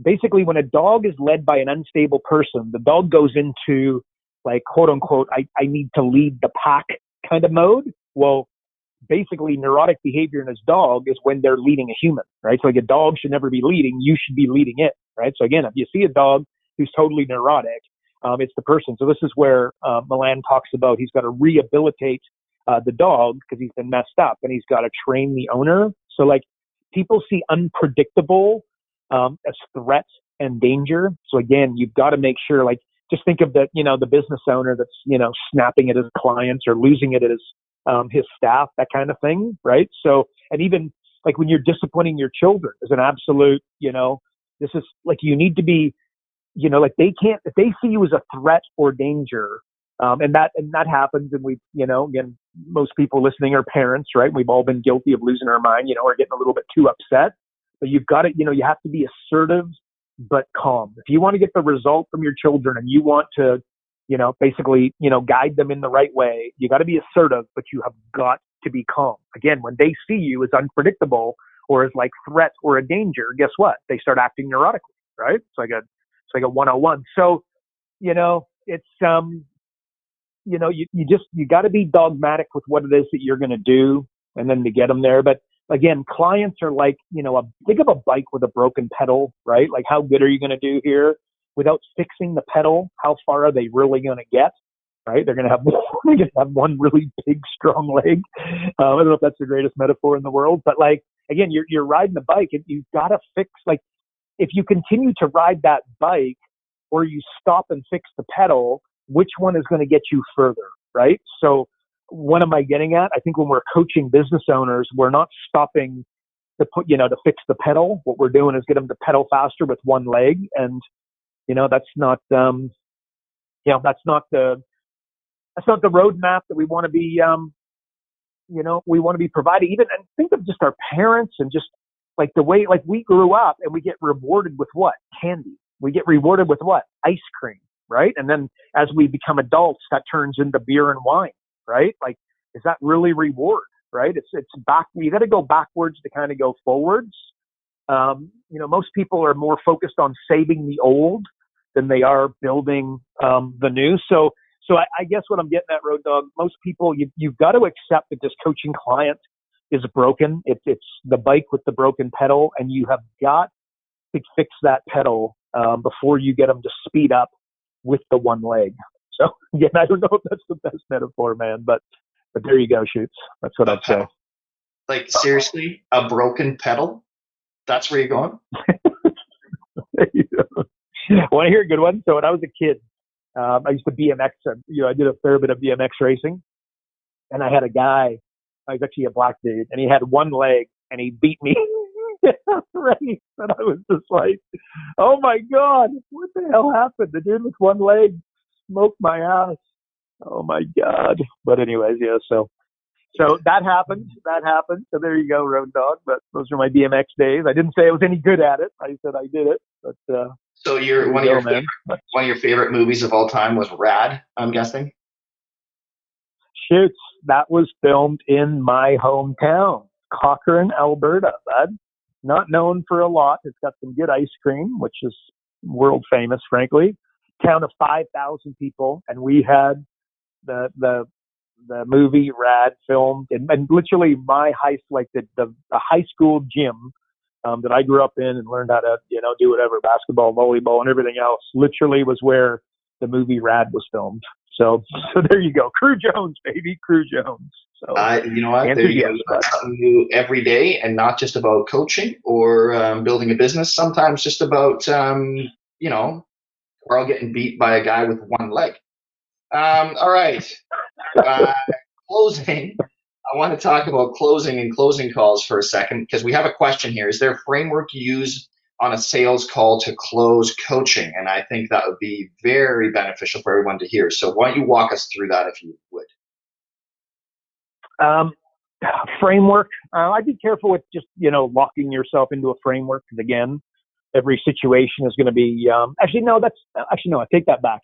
basically when a dog is led by an unstable person, the dog goes into, like, quote unquote, I need to lead the pack kind of mode. Well, basically neurotic behavior in his dog is when they're leading a human, right? So like, a dog should never be leading, you should be leading it, right? So again, if you see a dog who's totally neurotic, it's the person. So this is where Milan talks about he's got to rehabilitate the dog because he's been messed up, and he's got to train the owner. So like, people see unpredictable as threat and danger. So again, you've got to make sure, like, just think of the, the business owner that's, snapping at his clients or losing it at his staff, that kind of thing, right? So, and even like when you're disciplining your children is an absolute, this is like, you need to be, like, they can't, if they see you as a threat or danger, and that happens, and we, again, most people listening are parents, right? We've all been guilty of losing our mind, or getting a little bit too upset. But you've got to, you have to be assertive but calm. If you want to get the result from your children and you want to, basically, guide them in the right way, you got to be assertive, but you have got to be calm. Again, when they see you as unpredictable or as like threat or a danger, guess what? They start acting neurotically, right? It's like a 101. So, it's, you got to be dogmatic with what it is that you're going to do, and then to get them there. But again, clients are like, think of a bike with a broken pedal, right? Like, how good are you going to do here without fixing the pedal? How far are they really going to get, right? They're going to have one really big, strong leg. I don't know if that's the greatest metaphor in the world, but like, again, you're riding the bike, and you've got to fix, like, if you continue to ride that bike or you stop and fix the pedal, which one is going to get you further, right? So what am I getting at? I think when we're coaching business owners, we're not stopping to fix the pedal. What we're doing is get them to pedal faster with one leg. And, that's not the roadmap that we want to be, we want to be providing. Even, and think of just our parents, and just like the way, like, we grew up and we get rewarded with what? Candy. We get rewarded with what? Ice cream, right? And then as we become adults, that turns into beer and wine, right? Like, is that really reward, right? It's back. You got to go backwards to kind of go forwards. Most people are more focused on saving the old than they are building the new. So I guess what I'm getting at, Road Dog, most people, you've got to accept that this coaching client is broken. It's the bike with the broken pedal, and you have got to fix that pedal before you get them to speed up with the one leg. So again, I don't know if that's the best metaphor, man, but there you go, Shoots. That's what I'd say. Like, seriously, a broken pedal? That's where you're going? Want to hear a good one? So when I was a kid, I used to BMX. I did a fair bit of BMX racing, and I had a guy. He was actually a black dude, and he had one leg, and he beat me. Right. And I was just like, oh my God, what the hell happened? The dude with one leg smoked my ass. Oh my God. But anyways, yeah, so that happened. So there you go, Road Dog. But those are my BMX days. I didn't say I was any good at it. I said I did it. But so one of your favorite movies of all time was Rad, I'm guessing? Shoots. That was filmed in my hometown, Cochrane, Alberta, bud. Not known for a lot. It's got some good ice cream, which is world famous, frankly. Town of 5,000 people, and we had the movie Rad filmed, and literally my the high school gym that I grew up in and learned how to do whatever, basketball, volleyball, and everything else. Literally was where the movie Rad was filmed. So there you go, Crew Jones, baby, Crew Jones. So you know what? There you go. That's something new every day, and not just about coaching or building a business. Sometimes just about Carl getting beat by a guy with one leg. All right. Closing. I want to talk about closing and closing calls for a second, because we have a question here. Is there a framework you use on a sales call to close coaching? And I think that would be very beneficial for everyone to hear. So why don't you walk us through that if you would? Framework. I'd be careful with just, locking yourself into a framework, because again, every situation is going to be, I take that back.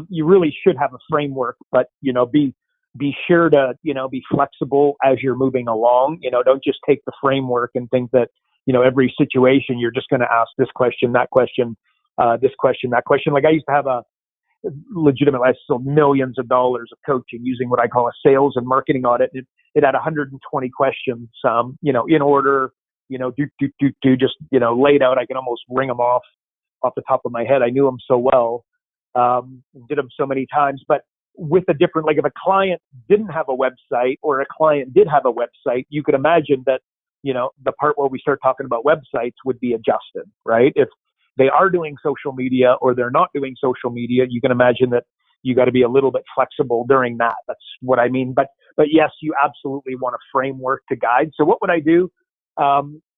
You really should have a framework, but, be be sure to, be flexible as you're moving along. Don't just take the framework and think that, every situation you're just going to ask this question, that question, this question, that question. Like I used to have a legitimate, I sold millions of dollars of coaching using what I call a sales and marketing audit. It had 120 questions, in order, just, laid out. I can almost ring them off the top of my head. I knew them so well, did them so many times, but with a different, like if a client didn't have a website or a client did have a website, you could imagine that, the part where we start talking about websites would be adjusted, right? If they are doing social media or they're not doing social media, you can imagine that you got to be a little bit flexible during that. That's what I mean. But yes, you absolutely want a framework to guide. So what would I do?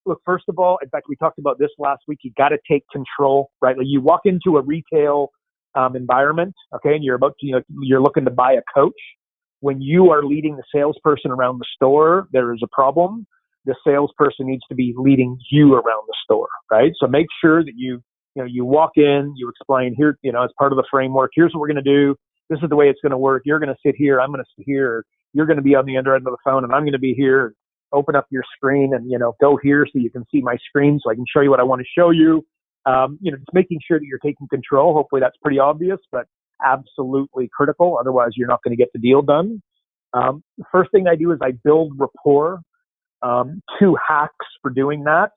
Look, first of all, in fact, we talked about this last week. You got to take control, right? Like you walk into a retail environment, okay, and you're about to, you're looking to buy a coach. When you are leading the salesperson around the store, there is a problem. The salesperson needs to be leading you around the store, right? So make sure that you walk in, you explain here, as part of the framework, here's what we're going to do. This is the way it's going to work. You're going to sit here. I'm going to sit here. You're going to be on the other end of the phone and I'm going to be here. Open up your screen and, go here so you can see my screen so I can show you what I want to show you. Just making sure that you're taking control. Hopefully that's pretty obvious, but absolutely critical. Otherwise you're not going to get the deal done. The first thing I do is I build rapport. 2 hacks for doing that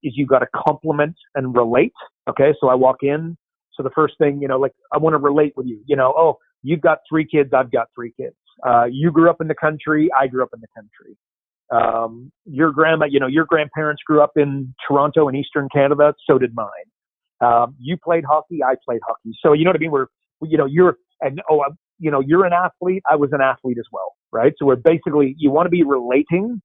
is you got to compliment and relate. Okay, so I walk in. So the first thing, like I want to relate with you. Oh, you've got 3 kids, I've got 3 kids. You grew up in the country, I grew up in the country. Your grandparents grew up in Toronto and Eastern Canada, so did mine. You played hockey, I played hockey. So you know what I mean? You're an athlete, I was an athlete as well, right? So we're basically, you want to be relating.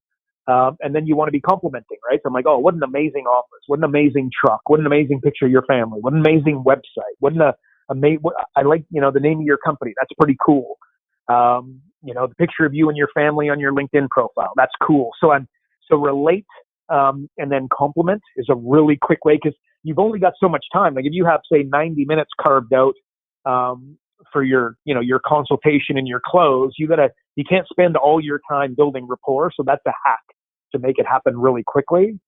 And then you want to be complimenting, right? So I'm like, oh, what an amazing office. What an amazing truck. What an amazing picture of your family. What an amazing website. I like, the name of your company. That's pretty cool. The picture of you and your family on your LinkedIn profile. That's cool. So relate, and then compliment is a really quick way because you've only got so much time. Like if you have, say, 90 minutes carved out, for your consultation and your close, you can't spend all your time building rapport. So that's a hack to make it happen really quickly.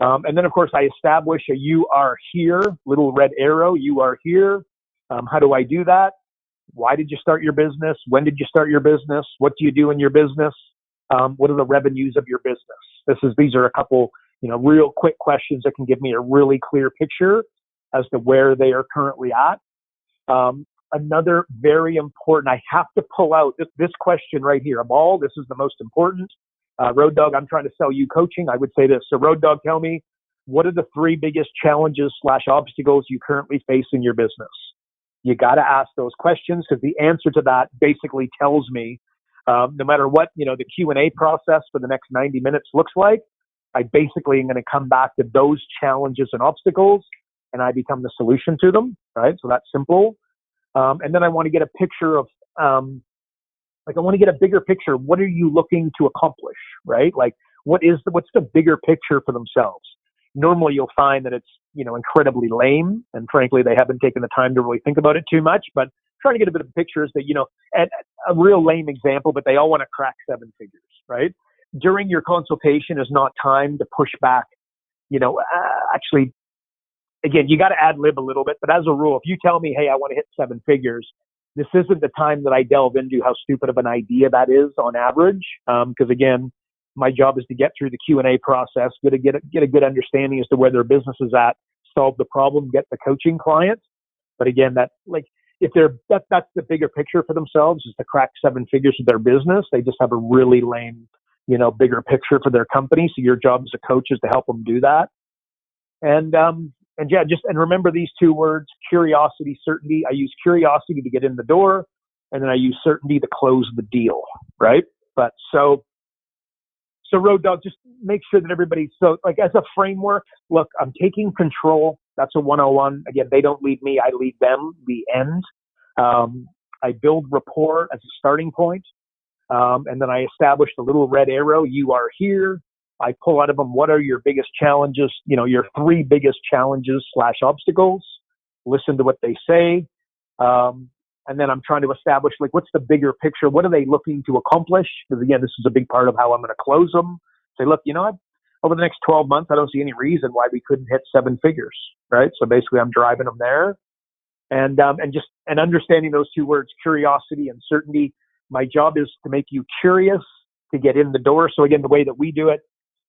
And then of course I establish a you are here, little red arrow, you are here. How do I do that? Why did you start your business? When did you start your business? What do you do in your business? What are the revenues of your business? These are a couple, real quick questions that can give me a really clear picture as to where they are currently at. Another very important, I have to pull out this question right here. This is the most important. Road Dog, I'm trying to sell you coaching. I would say this. So Road Dog, tell me, what are the 3 biggest challenges / obstacles you currently face in your business? You got to ask those questions because the answer to that basically tells me, no matter what, the Q&A process for the next 90 minutes looks like, I basically am going to come back to those challenges and obstacles and I become the solution to them, right? So that's simple. And then I want to get a picture of, I want to get a bigger picture. What are you looking to accomplish, right? Like, what's the bigger picture for themselves? Normally you'll find that it's, incredibly lame. And frankly, they haven't taken the time to really think about it too much, but trying to get a bit of pictures that, and a real lame example, but they all want to crack 7 figures, right? During your consultation is not time to push back, actually, again, you got to ad lib a little bit, but as a rule, if you tell me, hey, I want to hit 7 figures, this isn't the time that I delve into how stupid of an idea that is on average. Because again, my job is to get through the Q&A process, get a good understanding as to where their business is at, solve the problem, get the coaching client. But again, that's the bigger picture for themselves is to crack 7 figures of their business. They just have a really lame, bigger picture for their company. So your job as a coach is to help them do that. And remember these 2 words, curiosity, certainty. I use curiosity to get in the door, and then I use certainty to close the deal, right? But so Road Dog, just make sure that everybody, so like as a framework, look, I'm taking control. That's a 101. Again, they don't lead me, I lead them, the end. I build rapport as a starting point. And then I establish the little red arrow, you are here. I pull out of them, what are your biggest challenges, your 3 biggest challenges / obstacles. Listen to what they say. And then I'm trying to establish, like, what's the bigger picture? What are they looking to accomplish? Because again, this is a big part of how I'm going to close them. Say, look, over the next 12 months, I don't see any reason why we couldn't hit 7 figures, right? So basically I'm driving them there, and understanding those two words, curiosity and certainty. My job is to make you curious to get in the door. So again, the way that we do it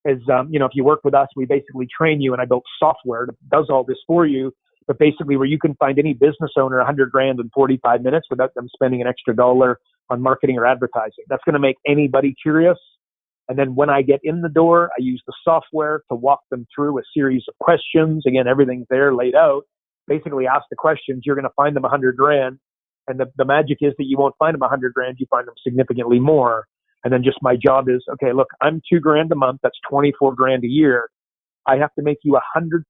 is, if you work with us, we basically train you, and I built software that does all this for you. But basically, where you can find any business owner $100,000 in 45 minutes without them spending an extra dollar on marketing or advertising. That's going to make anybody curious. And then when I get in the door, I use the software to walk them through a series of questions. Again, everything's there laid out. Basically, ask the questions. You're going to find them $100,000, and the magic is that you won't find them $100,000. You find them significantly more. And then just my job is, okay, look, I'm $2,000 a month. That's $24,000 a year. I have to make you 100%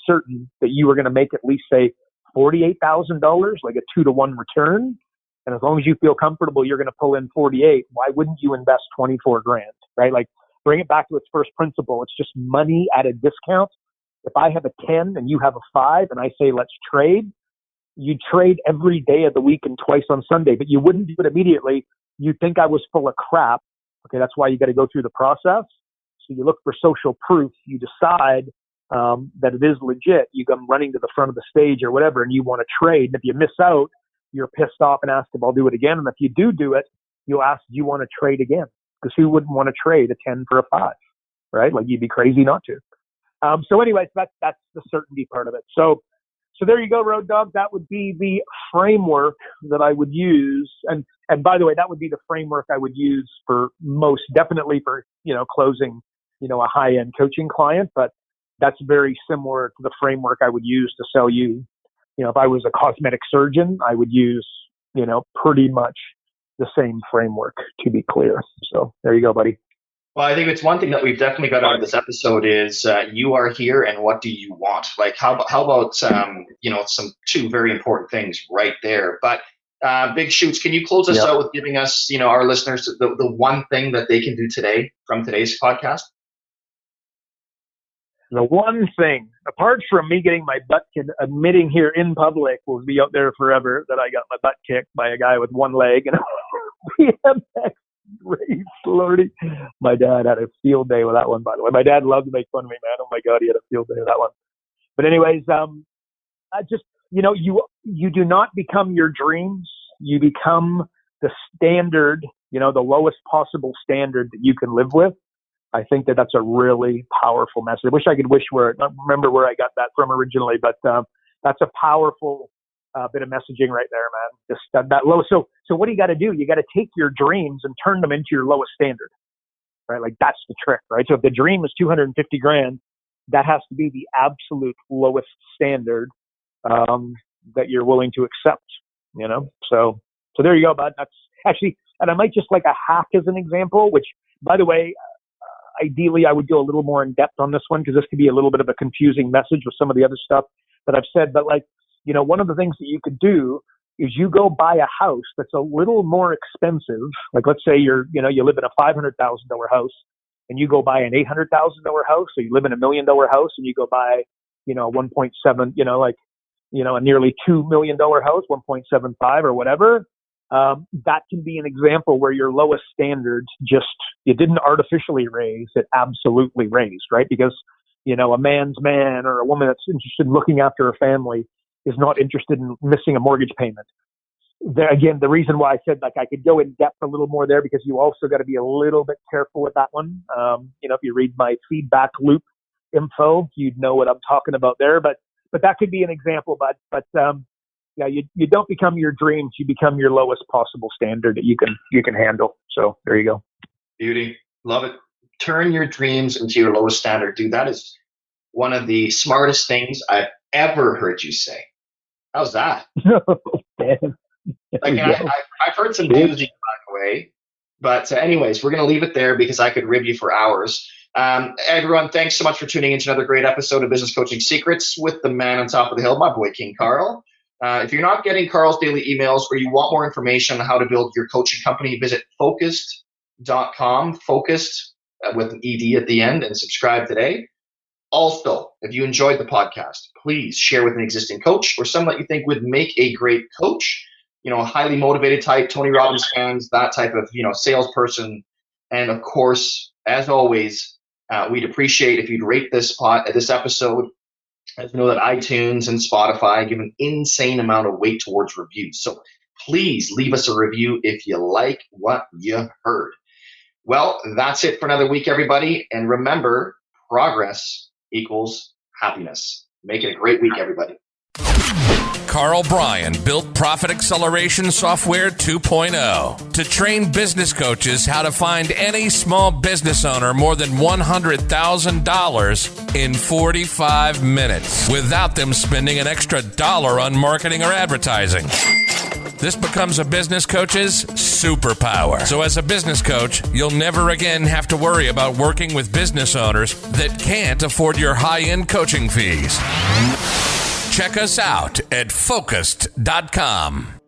certain that you are going to make at least, say, $48,000, like a 2-to-1 return. And as long as you feel comfortable, you're going to pull in 48. Why wouldn't you invest $24,000, right? Like, bring it back to its first principle. It's just money at a discount. If I have a 10 and you have a 5 and I say, let's trade, you trade every day of the week and twice on Sunday, but you wouldn't do it immediately. You'd think I was full of crap. Okay, that's why you got to go through the process. So you look for social proof. You decide that it is legit. You come running to the front of the stage or whatever, and you want to trade. And if you miss out, you're pissed off and ask if I'll do it again. And if you do it, you'll ask, do you want to trade again? Because who wouldn't want to trade a 10 for a 5, right? Like, you'd be crazy not to. So anyways, that's the certainty part of it. So there you go, Road Dog. That would be the framework that I would use. And by the way, that would be the framework I would use for definitely for, closing, a high-end coaching client. But that's very similar to the framework I would use to sell you. If I was a cosmetic surgeon, I would use, pretty much the same framework, to be clear. So there you go, buddy. Well, I think it's one thing that we've definitely got out of this episode is you are here, and what do you want? Like, how about some two very important things right there. But Big Shoots, can you close us out with giving us, our listeners, the one thing that they can do today from today's podcast? The one thing, apart from me getting my butt kicked, admitting here in public, will be out there forever, that I got my butt kicked by a guy with one leg and a BMX race, Lordy. My dad had a field day with that one, by the way. My dad loved to make fun of me, man. Oh my God, he had a field day with that one. But anyways, I just, you do not become your dreams. You become the standard, the lowest possible standard that you can live with. I think that that's a really powerful message. I wish I could remember where I got that from originally, but that's a powerful bit of messaging right there, man. Just that low. So what do you got to do? You got to take your dreams and turn them into your lowest standard, right? Like, that's the trick, right? So if the dream is $250,000, that has to be the absolute lowest standard that you're willing to accept, So there you go, bud. That's actually, and I might just like a hack as an example, which, by the way, ideally I would go a little more in depth on this one, because this could be a little bit of a confusing message with some of the other stuff that I've said. But like, one of the things that you could do is you go buy a house that's a little more expensive. Like, let's say you live in a $500,000 house, and you go buy an $800,000 house. So you live in $1 million house, and you go buy, 1.7, a nearly $2 million house, 1.75 or whatever. That can be an example where your lowest standard it didn't artificially raise, it absolutely raised, right? Because, a man's man or a woman that's interested in looking after a family is not interested in missing a mortgage payment. Again, the reason why I said, like, I could go in depth a little more there, because you also got to be a little bit careful with that one. If you read my feedback loop info, you'd know what I'm talking about there. But that could be an example. But you don't become your dreams. You become your lowest possible standard that you can handle. So there you go. Beauty. Love it. Turn your dreams into your lowest standard. Dude, that is one of the smartest things I've ever heard you say. How's that? I've heard some doozies, by the way. But anyways, we're going to leave it there, because I could rib you for hours. Everyone, thanks so much for tuning in to another great episode of Business Coaching Secrets with the man on top of the hill, my boy King Karl. If you're not getting Karl's daily emails, or you want more information on how to build your coaching company, visit focused.com, focused with an ED at the end, and subscribe today. Also, if you enjoyed the podcast, please share with an existing coach or someone that you think would make a great coach. a highly motivated type, Tony Robbins fans, that type of, salesperson. And of course, as always, we'd appreciate if you'd rate this episode. As we know that iTunes and Spotify give an insane amount of weight towards reviews. So please leave us a review if you like what you heard. Well, that's it for another week, everybody. And remember, progress equals happiness. Make it a great week, everybody. Karl Bryan built Profit Acceleration Software 2.0 to train business coaches how to find any small business owner more than $100,000 in 45 minutes without them spending an extra dollar on marketing or advertising. This becomes a business coach's superpower. So as a business coach, you'll never again have to worry about working with business owners that can't afford your high-end coaching fees. Check us out at Focused.com.